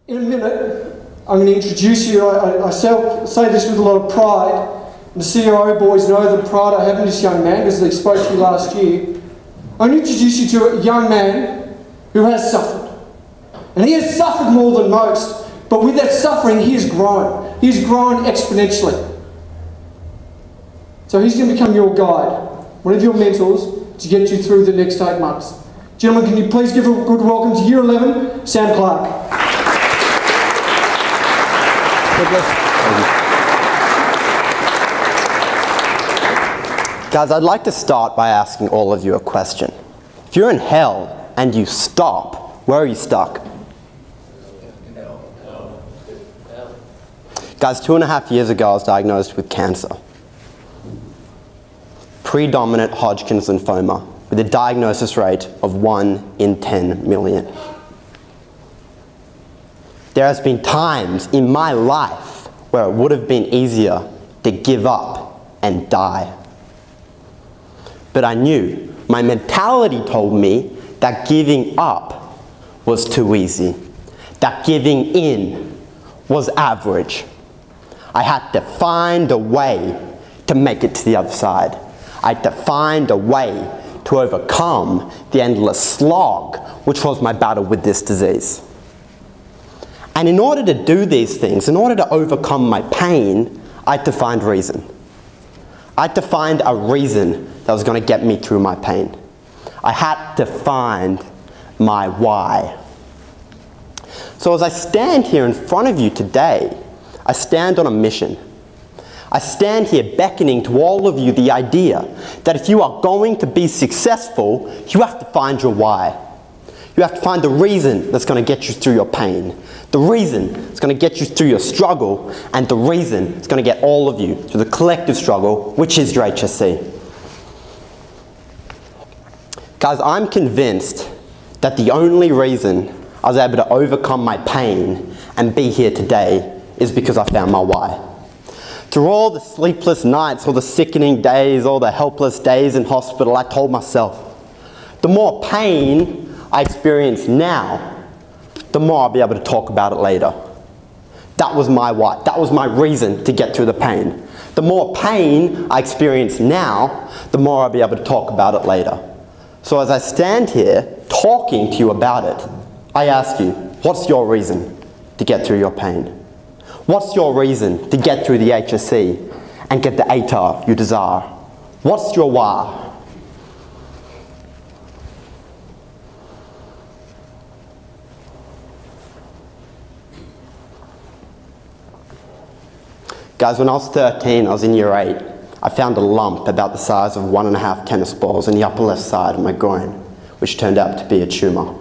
In a minute, I'm going to introduce you. I say this with a lot of pride. The COO boys know the pride I have in this young man because they spoke to me last year. I'm going to introduce you to a young man who has suffered. And he has suffered more than most. But with that suffering, he has grown. He has grown exponentially. So he's going to become your guide, one of your mentors, to get you through the next 8 months. Gentlemen, can you please give a good welcome to Year 11, Sam Clarke. Guys, I'd like to start by asking all of you a question. If you're in hell and you stop, where are you stuck? Guys, 2.5 years ago I was diagnosed with cancer. Predominant Hodgkin's lymphoma with a diagnosis rate of 1 in 10 million. There has been times in my life where it would have been easier to give up and die. But I knew, my mentality told me that giving up was too easy, that giving in was average. I had to find a way to make it to the other side. I had to find a way to overcome the endless slog, which was my battle with this disease. And in order to do these things, in order to overcome my pain, I had to find reason. I had to find a reason that was going to get me through my pain. I had to find my why. So as I stand here in front of you today, I stand on a mission. I stand here beckoning to all of you the idea that if you are going to be successful, you have to find your why. You have to find the reason that's going to get you through your pain, the reason that's going to get you through your struggle, and the reason that's going to get all of you through the collective struggle, which is your HSC. Guys, I'm convinced that the only reason I was able to overcome my pain and be here today is because I found my why. Through all the sleepless nights, all the sickening days, all the helpless days in hospital, I told myself, the more pain I experience now, the more I'll be able to talk about it later. That was my why. That was my reason to get through the pain. The more pain I experience now, the more I'll be able to talk about it later. So as I stand here talking to you about it, I ask you, what's your reason to get through your pain? What's your reason to get through the HSC and get the ATAR you desire? What's your why? Guys, when I was 13, I was in year 8. I found a lump about the size of 1.5 tennis balls in the upper left side of my groin, which turned out to be a tumour.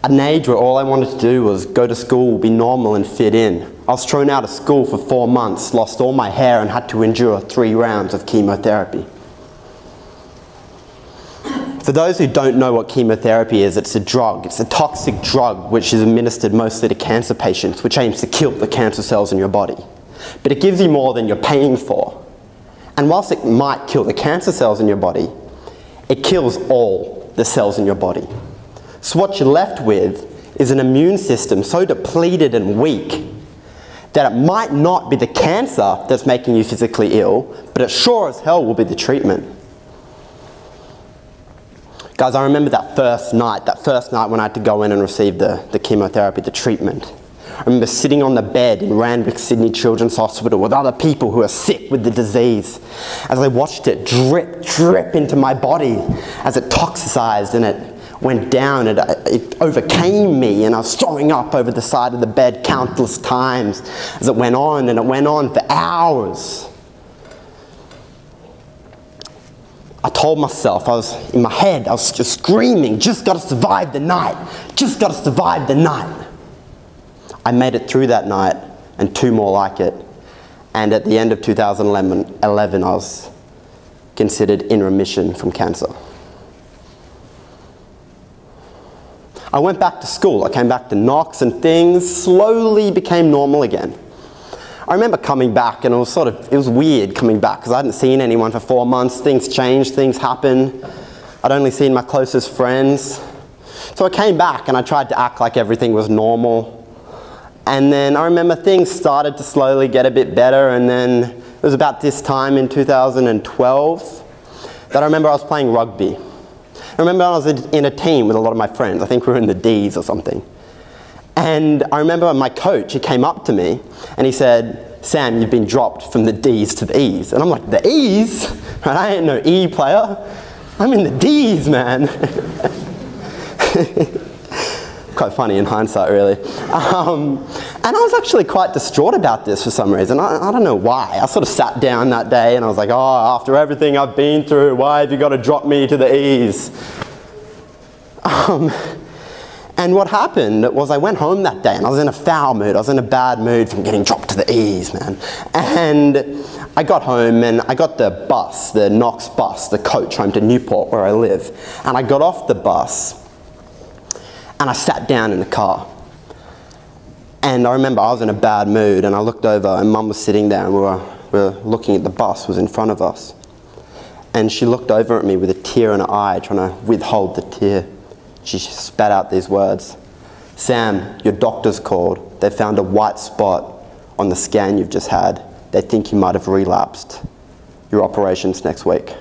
At an age where all I wanted to do was go to school, be normal and fit in. I was thrown out of school for 4 months, lost all my hair and had to endure 3 rounds of chemotherapy. For those who don't know what chemotherapy is, it's a drug. It's a toxic drug which is administered mostly to cancer patients, which aims to kill the cancer cells in your body. But it gives you more than you're paying for. And whilst it might kill the cancer cells in your body, it kills all the cells in your body. So what you're left with is an immune system so depleted and weak that it might not be the cancer that's making you physically ill, but it sure as hell will be the treatment. Guys, I remember that first night when I had to go in and receive the chemotherapy, the treatment. I remember sitting on the bed in Randwick Sydney Children's Hospital with other people who are sick with the disease as I watched it drip, drip into my body as it toxicized and it went down and it overcame me, and I was throwing up over the side of the bed countless times as it went on, and it went on for hours. I told myself, in my head, I was just screaming, just gotta survive the night, just gotta survive the night. I made it through that night and 2 more like it, and at the end of 2011, I was considered in remission from cancer. I went back to school. I came back to knocks and things slowly became normal again. I remember coming back and it was weird coming back because I hadn't seen anyone for 4 months. Things changed, things happened. I'd only seen my closest friends. So I came back and I tried to act like everything was normal. And then I remember things started to slowly get a bit better, and then it was about this time in 2012 that I remember I was playing rugby. I remember I was in a team with a lot of my friends. I think we were in the D's or something. And I remember my coach, he came up to me and he said, "Sam, you've been dropped from the D's to the E's." And I'm like, "The E's? I ain't no E player. I'm in the D's, man." Quite funny in hindsight, really. And I was actually quite distraught about this for some reason. I don't know why. I sort of sat down that day and I was like, "Oh, after everything I've been through, why have you got to drop me to the E's?" And what happened was I went home that day and I was in a foul mood. I was in a bad mood from getting dropped to the E's, man. And I got home and I got the bus, the Knox bus, the coach home to Newport where I live. And I got off the bus and I sat down in the car. And I remember I was in a bad mood and I looked over and Mum was sitting there and we were looking at the bus was in front of us. And she looked over at me with a tear in her eye, trying to withhold the tear. She spat out these words: "Sam, your doctor's called. They found a white spot on the scan you've just had. They think you might have relapsed. Your operation's next week."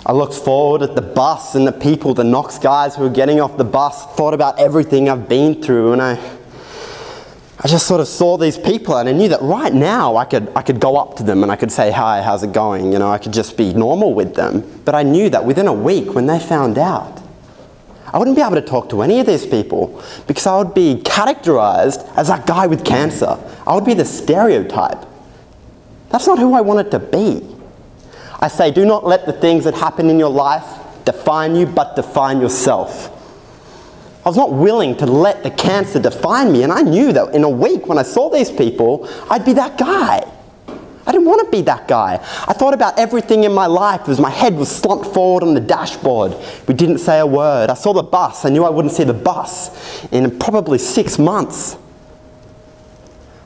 I looked forward at the bus and the people, the Knox guys who were getting off the bus, thought about everything I've been through, and I just sort of saw these people and I knew that right now I could go up to them and I could say, "Hi, how's it going?" You know, I could just be normal with them. But I knew that within a week when they found out, I wouldn't be able to talk to any of these people because I would be categorized as that guy with cancer. I would be the stereotype. That's not who I wanted to be. I say, do not let the things that happen in your life define you, but define yourself. I was not willing to let the cancer define me, and I knew that in a week when I saw these people, I'd be that guy. I didn't want to be that guy. I thought about everything in my life as my head was slumped forward on the dashboard. We didn't say a word. I saw the bus. I knew I wouldn't see the bus in probably 6 months.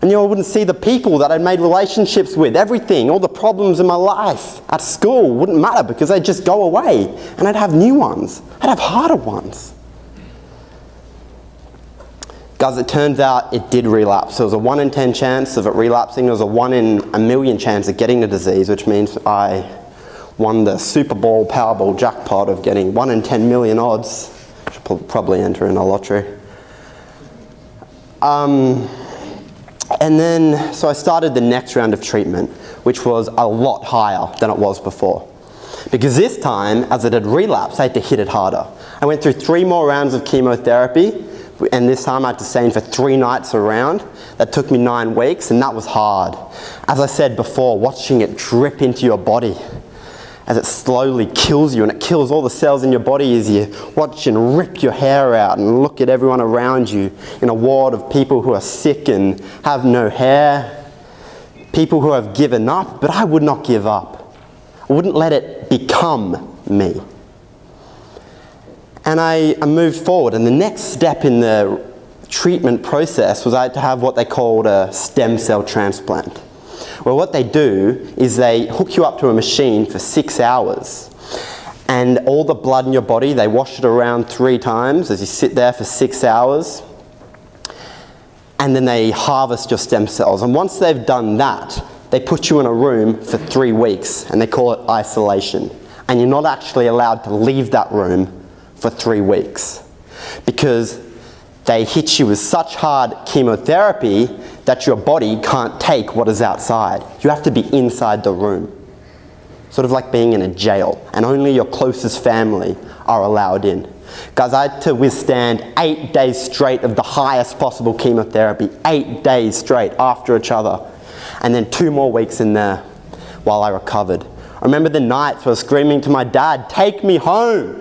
I knew I wouldn't see the people that I'd made relationships with, everything, all the problems in my life at school wouldn't matter because they'd just go away and I'd have new ones. I'd have harder ones. Guys, it turns out it did relapse. There was a 1 in 10 chance of it relapsing. There was a 1 in a million chance of getting the disease, which means I won the Super Bowl, Powerball jackpot of getting 1 in 10 million odds. Should probably enter in a lottery. And then, so I started the next round of treatment, which was a lot higher than it was before. Because this time, as it had relapsed, I had to hit it harder. I went through 3 more rounds of chemotherapy, and this time I had to stay in for 3 nights around. That took me 9 weeks, and that was hard. As I said before, watching it drip into your body as it slowly kills you, and it kills all the cells in your body as you watch and rip your hair out and look at everyone around you in a ward of people who are sick and have no hair, people who have given up, but I would not give up. I wouldn't let it become me. And I moved forward, and the next step in the treatment process was I had to have what they called a stem cell transplant. Well, what they do is they hook you up to a machine for 6 hours, and all the blood in your body, they wash it around 3 times as you sit there for 6 hours, and then they harvest your stem cells. And once they've done that, they put you in a room for 3 weeks, and they call it isolation. And you're not actually allowed to leave that room for 3 weeks because they hit you with such hard chemotherapy that your body can't take what is outside. You have to be inside the room. Sort of like being in a jail, and only your closest family are allowed in. Guys, I had to withstand 8 days straight of the highest possible chemotherapy, 8 days straight after each other, and then 2 more weeks in there while I recovered. I remember the nights where I was screaming to my dad, "Take me home,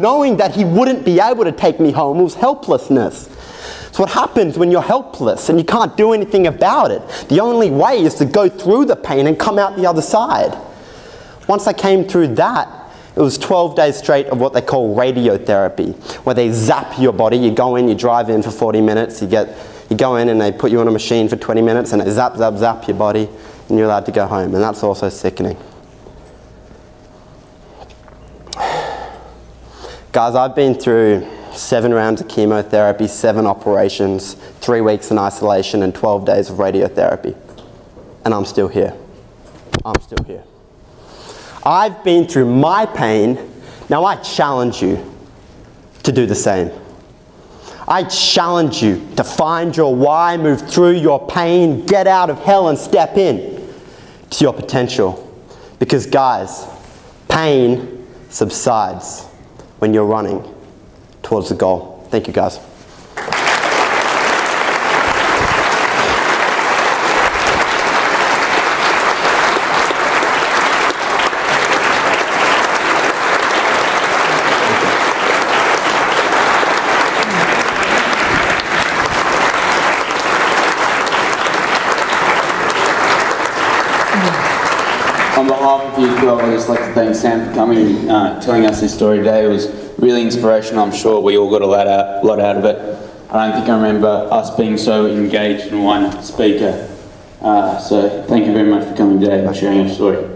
knowing that he wouldn't be able to take me home. It was helplessness. It's what happens when you're helpless and you can't do anything about it. The only way is to go through the pain and come out the other side. Once I came through that, it was 12 days straight of what they call radiotherapy, where they zap your body. You go in, you drive in for 40 minutes, you go in and they put you on a machine for 20 minutes and they zap your body. and you're allowed to go home, and that's also sickening. Guys, I've been through 7 rounds of chemotherapy, 7 operations, 3 weeks in isolation, and 12 days of radiotherapy. And I'm still here. I'm still here. I've been through my pain. Now I challenge you to do the same. I challenge you to find your why, move through your pain, get out of hell and step in to your potential. Because guys, pain subsides when you're running towards the goal. Thank you, guys. On behalf of Year 12, I'd just like to thank Sam for coming and telling us this story today. It was really inspirational. I'm sure we all got a lot out of it. I don't think I remember us being so engaged in one speaker. So thank you very much for coming today and sharing your story.